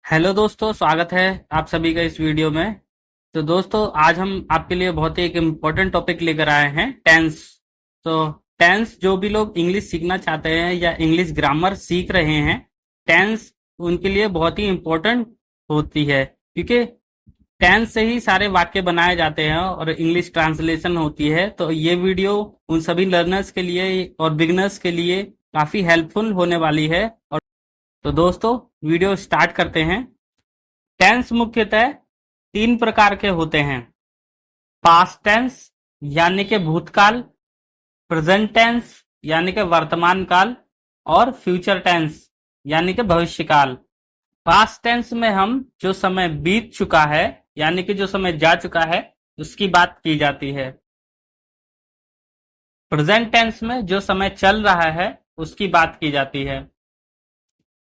Hello दोस्तों, स्वागत है आप सभी का इस वीडियो में। तो दोस्तों, आज हम आपके लिए बहुत ही एक इम्पोर्टेंट टॉपिक लेकर आए हैं, टेंस। तो टेंस, जो भी लोग इंग्लिश सीखना चाहते हैं या इंग्लिश ग्रामर सीख रहे हैं, टेंस उनके लिए बहुत ही इम्पोर्टेंट होती है, क्योंकि टेंस से ही सारे वाक्य बनाए जाते हैं और इंग्लिश ट्रांसलेशन होती है। तो ये वीडियो उन सभी लर्नर्स के लिए और बिगनर्स के लिए काफी हेल्पफुल होने वाली है। और तो दोस्तों, वीडियो स्टार्ट करते हैं। टेंस मुख्यतः तीन प्रकार के होते हैं: पास्ट टेंस यानी कि भूतकाल, प्रेजेंट टेंस यानी कि वर्तमान काल, और फ्यूचर टेंस यानी कि भविष्य काल। पास्ट टेंस में हम जो समय बीत चुका है यानी कि जो समय जा चुका है उसकी बात की जाती है। प्रेजेंट टेंस में जो समय चल रहा है उसकी बात की जाती है।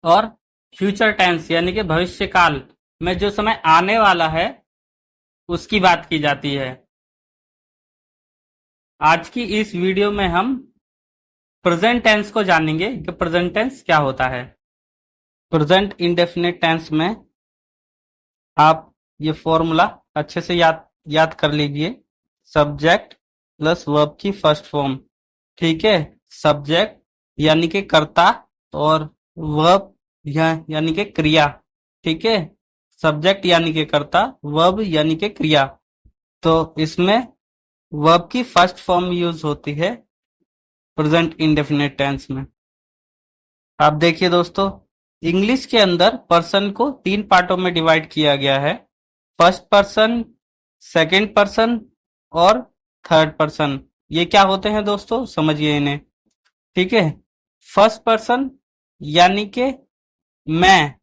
और फ्यूचर टेंस यानी कि भविष्य काल में जो समय आने वाला है उसकी बात की जाती है। आज की इस वीडियो में हम प्रेजेंट टेंस को जानेंगे कि प्रेजेंट टेंस क्या होता है। प्रेजेंट इंडेफिनिट टेंस में आप ये फॉर्मूला अच्छे से याद कर लीजिए। सब्जेक्ट प्लस वर्ब की फर्स्ट फॉर्म, ठीक है। सब्जेक्ट यानी कि कर्ता और वर्ब यानी कि क्रिया, ठीक है। सब्जेक्ट यानी कि कर्ता, वर्ब यानी कि क्रिया। तो इसमें वर्ब की फर्स्ट फॉर्म यूज होती है प्रेजेंट इंडेफिनिट टेंस में। आप देखिए दोस्तों, इंग्लिश के अंदर पर्सन को तीन पार्टों में डिवाइड किया गया है: फर्स्ट पर्सन, सेकंड पर्सन और थर्ड पर्सन। ये क्या होते हैं दोस्तों, समझिए इन्हें, ठीक है। फर्स्ट पर्सन यानी कि मैं,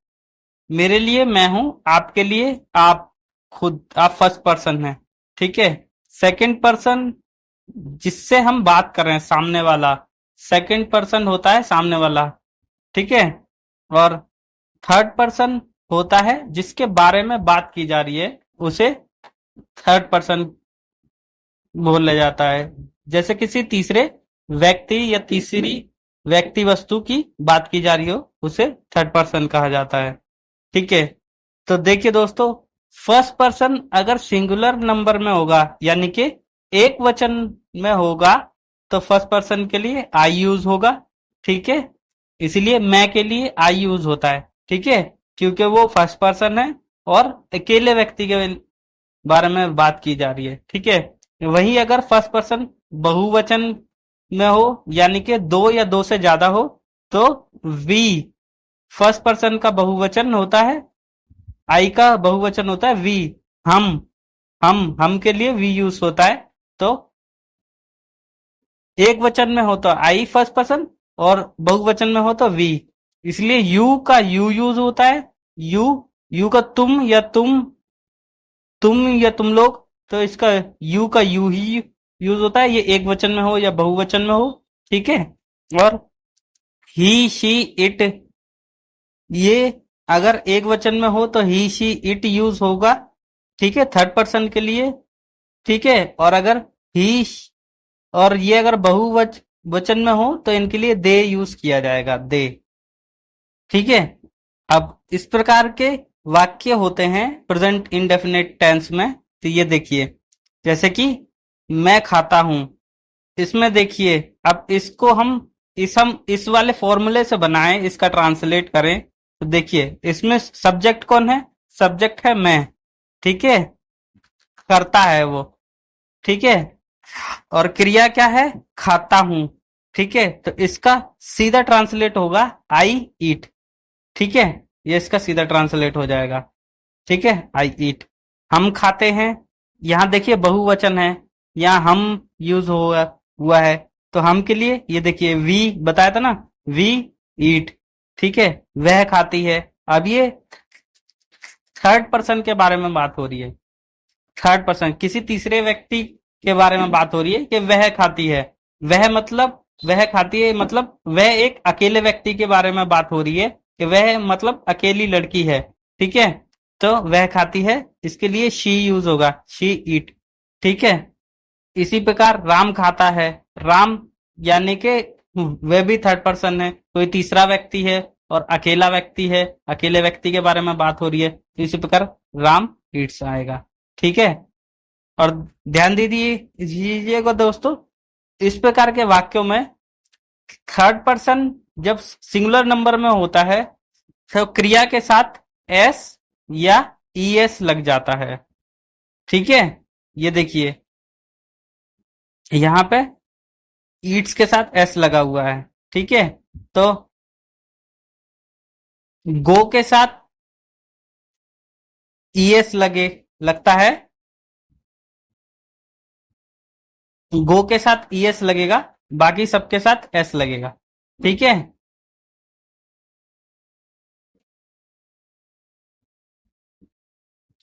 मेरे लिए मैं हूं, आपके लिए आप, खुद आप फर्स्ट पर्सन हैं, ठीक है। सेकंड पर्सन जिससे हम बात कर रहे हैं, सामने वाला, सेकंड पर्सन होता है सामने वाला, ठीक है। और थर्ड पर्सन होता है जिसके बारे में बात की जा रही है, उसे थर्ड पर्सन बोला जाता है। जैसे किसी तीसरे व्यक्ति या तीसरी व्यक्ति वस्तु की बात की जा रही हो, उसे थर्ड पर्सन कहा जाता है, ठीक है। तो देखिए दोस्तों, फर्स्ट पर्सन अगर सिंगुलर नंबर में होगा यानी कि एक वचन में होगा तो फर्स्ट पर्सन के लिए आई यूज होगा, ठीक है। इसलिए मैं के लिए आई यूज होता है, ठीक है, क्योंकि वो फर्स्ट पर्सन है और अकेले व्यक्ति के बारे में बात की जा रही है, ठीक है। वहीं अगर फर्स्ट पर्सन बहुवचन में हो यानी कि दो या दो से ज्यादा हो तो वी फर्स्ट पर्सन का बहुवचन होता है, आई का बहुवचन होता है वी। हम हम के लिए वी यूज होता है। तो एक वचन में हो तो आई फर्स्ट पर्सन और बहुवचन में हो तो वी, इसलिए यू का यू यूज होता है। यू यू का तुम या तुम लोग, तो इसका यू का यू ही यूज होता है, ये एक वचन में हो या बहुवचन में हो, ठीक है। और ही शी इट, ये अगर एक वचन में हो तो ही शी इट यूज होगा, ठीक है, थर्ड पर्सन के लिए, ठीक है। और अगर ही और ये अगर वचन में हो तो इनके लिए दे यूज किया जाएगा, दे, ठीक है। अब इस प्रकार के वाक्य होते हैं प्रेजेंट इंडेफिनिट टेंस में। तो ये देखिए, जैसे कि मैं खाता हूं, इसमें देखिए, अब इसको हम इस वाले फॉर्मूले से बनाएं, इसका ट्रांसलेट करें तो देखिए, इसमें सब्जेक्ट कौन है, सब्जेक्ट है मैं, ठीक है, करता है वो, ठीक है। और क्रिया क्या है, खाता हूं, ठीक है। तो इसका सीधा ट्रांसलेट होगा आई ईट, ठीक है। ये इसका सीधा ट्रांसलेट हो जाएगा, ठीक है, आई ईट। हम खाते हैं, यहां देखिए बहुवचन है, यहां हम यूज हुआ है, तो हम के लिए ये देखिए वी बताया था ना, वी ईट, ठीक है, वह खाती है। अब ये थर्ड पर्सन के बारे में बात हो रही है, थर्ड पर्सन किसी तीसरे व्यक्ति के बारे में बात हो रही है कि वह खाती है। वह खाती है मतलब वह एक अकेले व्यक्ति के बारे में बात हो रही है कि वह मतलब अकेली लड़की है, ठीक है। तो वह खाती है, इसके लिए शी यूज होगा, शी ईट, ठीक है। इसी प्रकार राम खाता है, राम यानी कि वह भी थर्ड पर्सन है, कोई तीसरा व्यक्ति है, और अकेला व्यक्ति है, अकेले व्यक्ति के बारे में बात हो रही है, तो इसी प्रकार राम ईट्स आएगा। ठीक है, और ध्यान दीजिएगा दोस्तों, इस प्रकार के वाक्यों में थर्ड पर्सन जब सिंगुलर नंबर में होता है तो क्रिया के साथ एस या ईएस लग जाता है। ठीक है, ये देखिए यहां पे ईट्स के साथ एस लगा हुआ है। ठीक है, तो गो के साथ ईएस लगता है, गो के साथ ईएस लगेगा, बाकी सबके साथ एस लगेगा। ठीक है,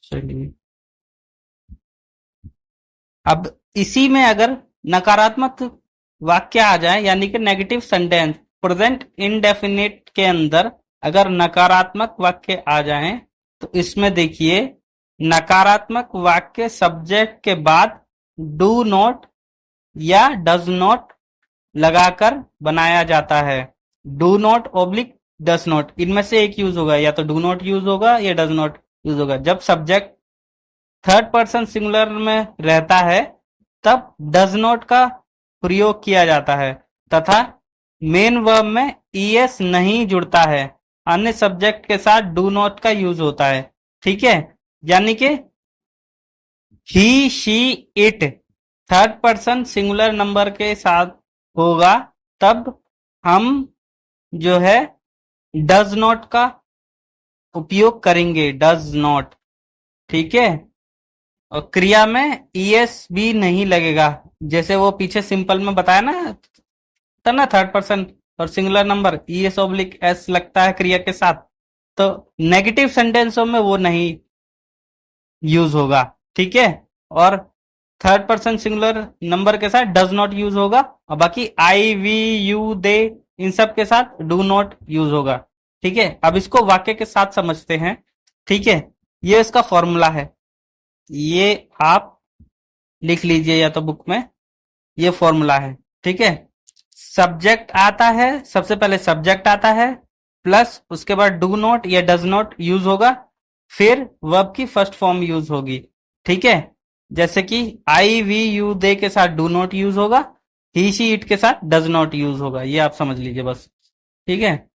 चलिए अब इसी में अगर नकारात्मक वाक्य आ जाए यानी कि नेगेटिव सेंटेंस, प्रेजेंट इंडेफिनिट के अंदर अगर नकारात्मक वाक्य आ जाए तो इसमें देखिए नकारात्मक वाक्य सब्जेक्ट के बाद डू नॉट या डज नॉट लगाकर बनाया जाता है। Do not oblique does not, इनमें से एक यूज होगा, या तो डू नॉट यूज होगा या डज नॉट यूज होगा। जब सब्जेक्ट थर्ड पर्सन सिंगुलर में रहता है तब डज नॉट का प्रयोग किया जाता है तथा मेन वर्ब में ईएस नहीं जुड़ता है, अन्य सब्जेक्ट के साथ डू नॉट का यूज होता है। ठीक है, यानी कि he she it third person singular number के साथ होगा तब हम जो है डज नॉट का उपयोग करेंगे, डज नॉट। ठीक है, और क्रिया में ईएस भी नहीं लगेगा, जैसे वो पीछे सिंपल में बताया ना थर्ड पर्सन और singular number es oblique s लगता है क्रिया के साथ, तो नेगेटिव सेंटेंसों में वो नहीं यूज होगा। ठीक है, और थर्ड पर्सन सिंगुलर नंबर के साथ डज नॉट यूज होगा और बाकी आई वी यू दे इन सब के साथ डू नॉट यूज होगा। ठीक है, अब इसको वाक्य के साथ समझते हैं। ठीक है, ये इसका फॉर्मूला है, ये आप लिख लीजिए या तो बुक में, ये फॉर्मूला है। ठीक है, सब्जेक्ट आता है, सबसे पहले सब्जेक्ट आता है प्लस उसके बाद डू नॉट या डज नॉट यूज होगा, फिर वर्ब की फर्स्ट फॉर्म यूज होगी। ठीक है, जैसे कि आई वी यू दे के साथ डू नॉट यूज होगा, ही शी इट के साथ डज नॉट यूज होगा, ये आप समझ लीजिए बस। ठीक है,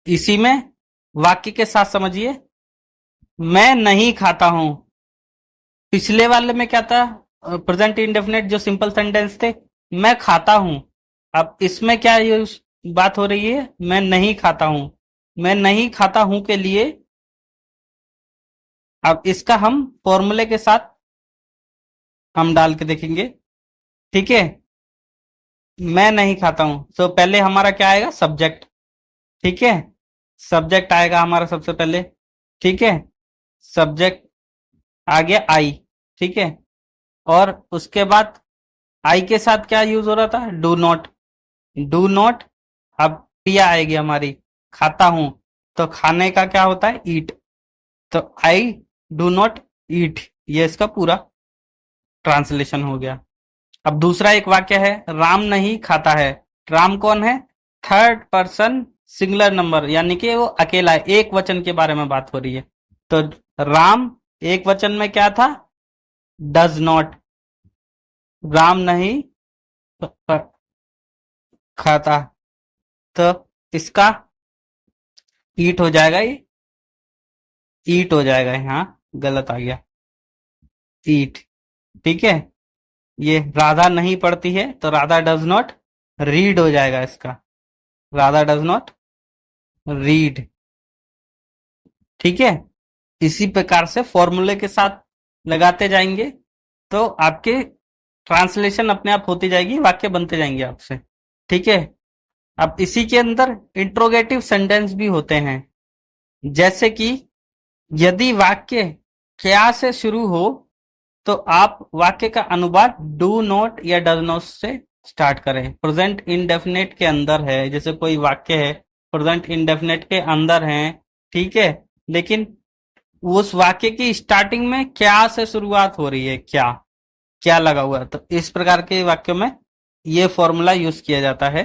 इसी में वाक्य के साथ समझिए, मैं नहीं खाता हूं, पिछले वाले में क्या था, प्रेजेंट इंडेफिनिट जो सिंपल सेंटेंस थे, मैं खाता हूं। अब इसमें क्या बात हो रही है, मैं नहीं खाता हूं। मैं नहीं खाता हूं के लिए अब इसका हम फॉर्मूले के साथ हम डाल के देखेंगे। ठीक है, मैं नहीं खाता हूं, तो पहले हमारा क्या आएगा, सब्जेक्ट। ठीक है, सब्जेक्ट आएगा हमारा सबसे पहले। ठीक है, सब्जेक्ट आ गया आई। ठीक है, और उसके बाद आई के साथ क्या यूज हो रहा था, डू नॉट। डू नॉट, अब क्रिया आएगी हमारी खाता हूं, तो खाने का क्या होता है, ईट, तो आई डू नॉट ईट, ये इसका पूरा ट्रांसलेशन हो गया। अब दूसरा एक वाक्य है, राम नहीं खाता है। राम कौन है, थर्ड पर्सन सिंगुलर नंबर, यानी कि वो अकेला है, एक वचन के बारे में बात हो रही है। तो राम एक वचन में क्या था, डज नॉट, राम नहीं खाता, तो इसका ईट हो जाएगा, ये ईट हो जाएगा, यहाँ गलत आ गया, ईट। ठीक है, ये राधा नहीं पढ़ती है तो राधा डज नॉट रीड हो जाएगा इसका, राधा डज नॉट रीड। ठीक है, इसी प्रकार से फॉर्मूले के साथ लगाते जाएंगे तो आपके ट्रांसलेशन अपने आप होती जाएगी, वाक्य बनते जाएंगे आपसे। ठीक है, अब इसी के अंदर इंट्रोगेटिव सेंटेंस भी होते हैं, जैसे कि यदि वाक्य क्या से शुरू हो तो आप वाक्य का अनुवाद डू नॉट या डज नॉट से स्टार्ट करें। प्रेजेंट इंडेफिनिट के अंदर है, जैसे कोई वाक्य है प्रेजेंट इंडेफिनिट के अंदर है, ठीक है, लेकिन उस वाक्य की स्टार्टिंग में क्या से शुरुआत हो रही है, क्या क्या लगा हुआ है, तो इस प्रकार के वाक्यों में ये फॉर्मूला यूज किया जाता है।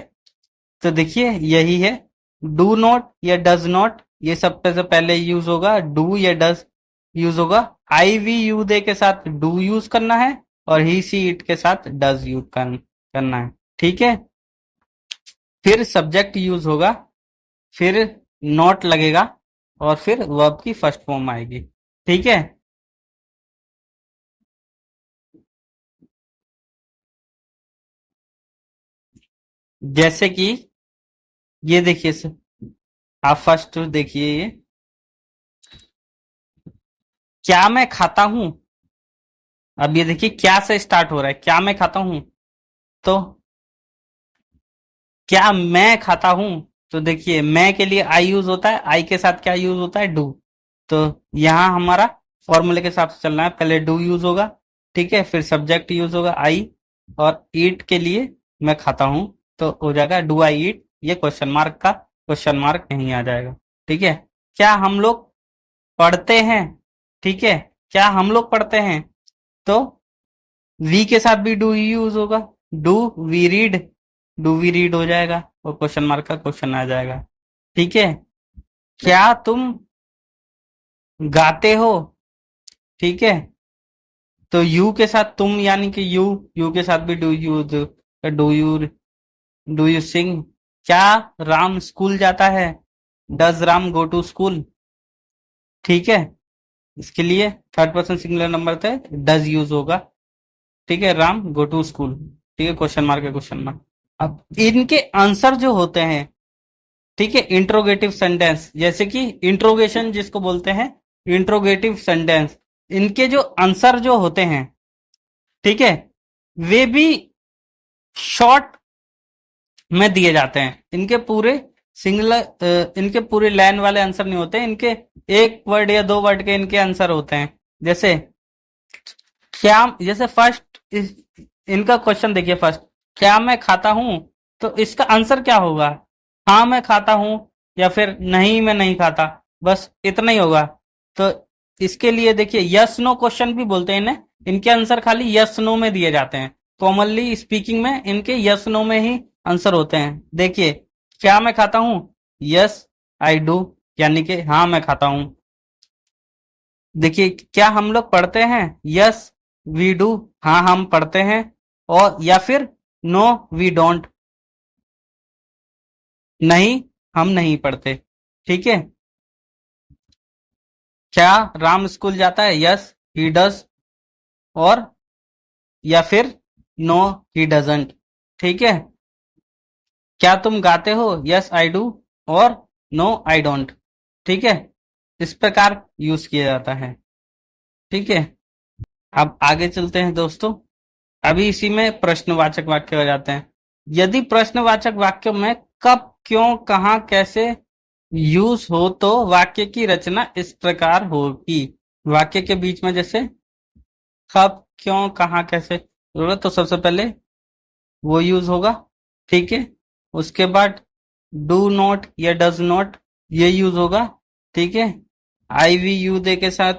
तो देखिए यही है, डू नॉट या डज नॉट, ये सबसे से पहले यूज होगा। डू या डज यूज होगा। आई वी यू दे के साथ डू यूज करना है, और ही सी इट के साथ डज यूज करना है। ठीक है, फिर सब्जेक्ट यूज होगा, फिर नॉट लगेगा, और फिर वर्ब की फर्स्ट फॉर्म आएगी। ठीक है, जैसे कि ये देखिए आप फर्स्ट देखिए, ये क्या मैं खाता हूं। अब ये देखिए क्या से स्टार्ट हो रहा है, क्या मैं खाता हूं। तो क्या मैं खाता हूं, तो देखिए मैं के लिए आई यूज होता है, आई के साथ क्या यूज होता है, डू। तो यहां हमारा फॉर्मूले के हिसाब से चलना है, पहले डू यूज होगा, ठीक है, फिर सब्जेक्ट यूज होगा आई, और ईट के लिए मैं खाता हूं, तो हो जाएगा डू आई ईट। ये क्वेश्चन मार्क का क्वेश्चन मार्क यहीं आ जाएगा। ठीक है, क्या हम लोग पढ़ते हैं, ठीक है, क्या हम लोग पढ़ते हैं, तो वी के साथ भी डू ही यूज होगा। Do we read, do we read हो जाएगा, और क्वेश्चन मार्क का क्वेश्चन आ जाएगा। ठीक है, क्या तुम गाते हो, ठीक है, तो यू के साथ तुम यानी कि यू के साथ भी do use, do you sing. क्या राम स्कूल जाता है, does Ram go to school. ठीक है, इसके लिए थर्ड पर्सन सिंगुलर नंबर थे, डज यूज होगा। ठीक है, राम गो टू स्कूल। ठीक है, क्वेश्चन मार्क है क्वेश्चन मार्क। अब इनके आंसर जो होते हैं, ठीक है, इंट्रोगेटिव सेंटेंस, जैसे कि इंट्रोगेशन जिसको बोलते हैं, इंट्रोगेटिव सेंटेंस, इनके जो आंसर जो होते हैं, ठीक है, वे भी शॉर्ट में दिए जाते हैं। इनके पूरे सिंगुलर, इनके पूरे लाइन वाले आंसर नहीं होते, इनके एक वर्ड या दो वर्ड के इनके आंसर होते हैं। जैसे क्या, जैसे फर्स्ट इनका क्वेश्चन देखिए, फर्स्ट क्या मैं खाता हूं, तो इसका आंसर क्या होगा, हाँ मैं खाता हूं, या फिर नहीं मैं नहीं खाता, बस इतना ही होगा। तो इसके लिए देखिए यस नो क्वेश्चन भी बोलते हैं इन्हें, इनके आंसर खाली यस नो में दिए जाते हैं। कॉमनली स्पीकिंग में इनके यस नो में ही आंसर होते हैं। देखिए क्या मैं खाता हूं, यस आई डू, यानी कि हाँ मैं खाता हूं। देखिए क्या हम लोग पढ़ते हैं, यस वी डू, हाँ हम पढ़ते हैं, और या फिर नो वी डोंट, नहीं हम नहीं पढ़ते। ठीक है, क्या राम स्कूल जाता है, यस ही डज, और या फिर नो ही डजंट। ठीक है, क्या तुम गाते हो, यस आई डू, और नो आई डोंट। ठीक है, इस प्रकार यूज किया जाता है। ठीक है, अब आगे चलते हैं दोस्तों। अभी इसी में प्रश्नवाचक वाक्य हो जाते हैं। यदि प्रश्नवाचक वाक्य में कब, क्यों, कहां, कैसे यूज हो, तो वाक्य की रचना इस प्रकार होगी। वाक्य के बीच में जैसे कब, क्यों, कहां, कैसे जरूरत, तो सबसे पहले वो यूज होगा। ठीक है, उसके बाद डू नॉट या डज नॉट ये यूज होगा। ठीक है, आई वी यू दे के साथ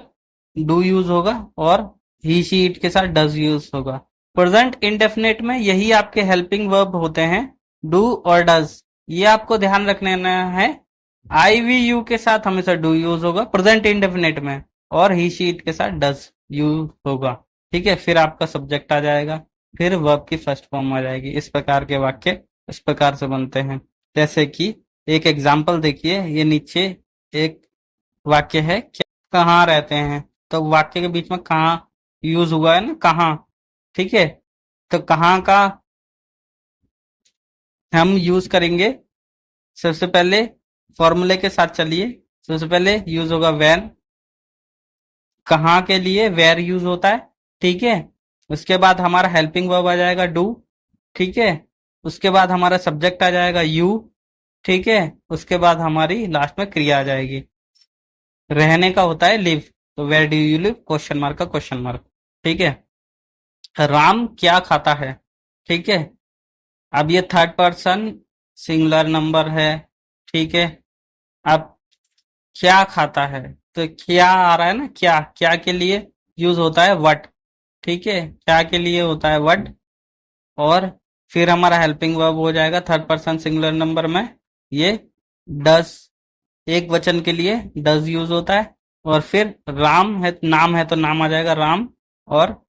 डू यूज होगा, और ही शी इट के साथ डज यूज होगा। प्रेजेंट इंडेफिनिट में यही आपके हेल्पिंग वर्ब होते हैं, डू और डज। ये आपको ध्यान रखना है, आई वी यू के साथ हमेशा डू यूज होगा प्रेजेंट इंडेफिनिट में, और ही शी इट के साथ डज यूज होगा। ठीक है, फिर आपका सब्जेक्ट आ जाएगा, फिर वर्ब की फर्स्ट फॉर्म आ जाएगी। इस प्रकार के वाक्य इस प्रकार से बनते हैं। जैसे कि एक एग्जाम्पल देखिए, ये नीचे एक वाक्य है, क्या कहाँ रहते हैं, तो वाक्य के बीच में कहाँ यूज हुआ है ना, कहाँ। ठीक है, तो कहाँ का हम यूज करेंगे, सबसे पहले फॉर्मूले के साथ चलिए। सबसे पहले यूज होगा व्हेन, कहाँ के लिए वेयर यूज होता है। ठीक है, उसके बाद हमारा हेल्पिंग वर्ब आ जाएगा डू। ठीक है, उसके बाद हमारा सब्जेक्ट आ जाएगा यू। ठीक है, उसके बाद हमारी लास्ट में क्रिया आ जाएगी। रहने का होता है लिव, तो where do you live, question mark का क्वेश्चन मार्क। ठीक है, राम क्या खाता है। ठीक है, अब ये थर्ड पर्सन सिंगुलर नंबर है। ठीक है, अब क्या खाता है, तो क्या आ रहा है ना, क्या क्या के लिए यूज होता है वट। ठीक है, क्या के लिए होता है वट, और फिर हमारा हेल्पिंग वर्ब हो जाएगा थर्ड पर्सन सिंगुलर नंबर में ये डज एक वचन के लिए डज यूज होता है, और फिर राम है, नाम है तो नाम आ जाएगा राम, और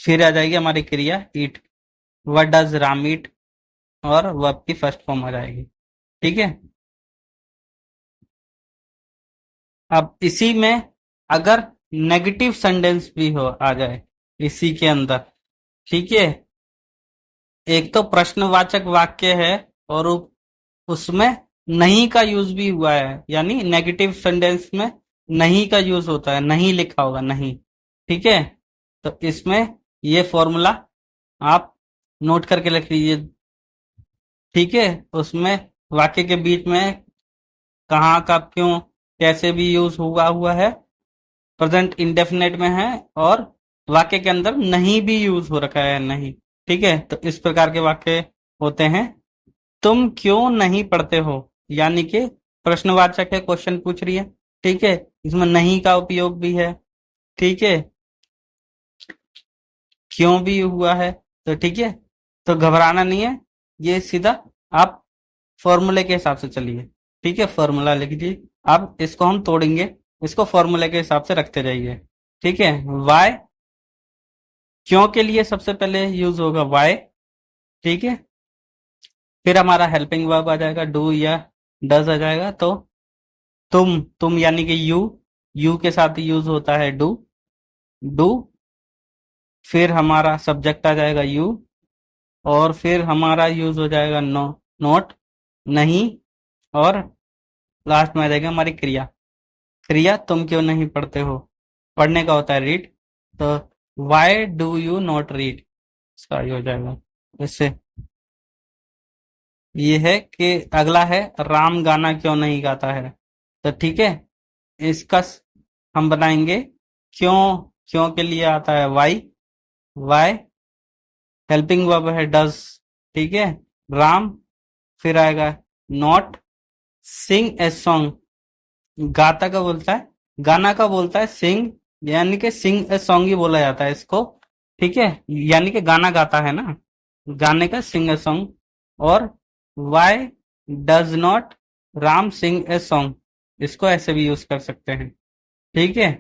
फिर आ जाएगी हमारी क्रिया ईट, व्हाट डज राम ईट, और वर्ब की फर्स्ट फॉर्म आ जाएगी। ठीक है। अब इसी में अगर नेगेटिव सेंटेंस भी हो आ जाए इसी के अंदर, ठीक है, एक तो प्रश्नवाचक वाक्य है और उसमें नहीं का यूज भी हुआ है, यानी नेगेटिव सेंटेंस में नहीं का यूज होता है, नहीं लिखा होगा नहीं। ठीक है, तो इसमें ये फॉर्मूला आप नोट करके लिख लीजिए। ठीक है, उसमें वाक्य के बीच में कहाँ का क्यों कैसे भी यूज हुआ है, प्रेजेंट इंडेफिनेट में है, और वाक्य के अंदर नहीं भी यूज हो रखा है नहीं। ठीक है, तो इस प्रकार के वाक्य होते हैं। तुम क्यों नहीं पढ़ते हो, यानी कि प्रश्नवाचक है, क्वेश्चन पूछ रही है। ठीक है, इसमें नहीं का उपयोग भी है। ठीक है, क्यों भी हुआ है। तो ठीक है, तो घबराना नहीं है, ये सीधा आप फॉर्मूले के हिसाब से चलिए। ठीक है, फॉर्मूला लिख दीजिए, अब इसको हम तोड़ेंगे, इसको फॉर्मूले के हिसाब से रखते जाइए। ठीक है, वाई क्यों के लिए सबसे पहले यूज होगा वाई। ठीक है, फिर हमारा हेल्पिंग वर्ब आ जाएगा डू या डज आ जाएगा, तो तुम यानी कि यू के साथ यूज होता है डू, डू, फिर हमारा सब्जेक्ट आ जाएगा यू, और फिर हमारा यूज हो जाएगा नोट नहीं, और लास्ट में आ जाएगा हमारी क्रिया। क्रिया तुम क्यों नहीं पढ़ते हो, पढ़ने का होता है रीड, तो why do you not read, इसका ये हो जाएगा। इससे ये है कि अगला है राम गाना क्यों नहीं गाता है। तो ठीक है, इसका हम बनाएंगे क्यों, क्यों के लिए आता है वाई, वाई हेल्पिंग वर्ब है डज। ठीक है, राम, फिर आएगा नॉट, सिंग ए सॉन्ग गाता का बोलता है, गाना का बोलता है सिंग, यानी कि सिंग ए सॉन्ग ही बोला जाता है इसको। ठीक है, यानी कि गाना गाता है ना, गाने का सिंग ए सॉन्ग, और why does not Ram sing a song, इसको ऐसे भी यूज कर सकते हैं। ठीक है,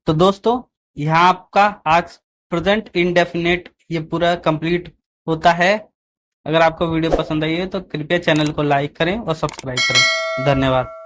तो दोस्तों यहाँ आपका आज प्रेजेंट इंडेफिनेट ये पूरा कंप्लीट होता है। अगर आपको वीडियो पसंद आई है तो कृपया चैनल को लाइक करें और सब्सक्राइब करें। धन्यवाद।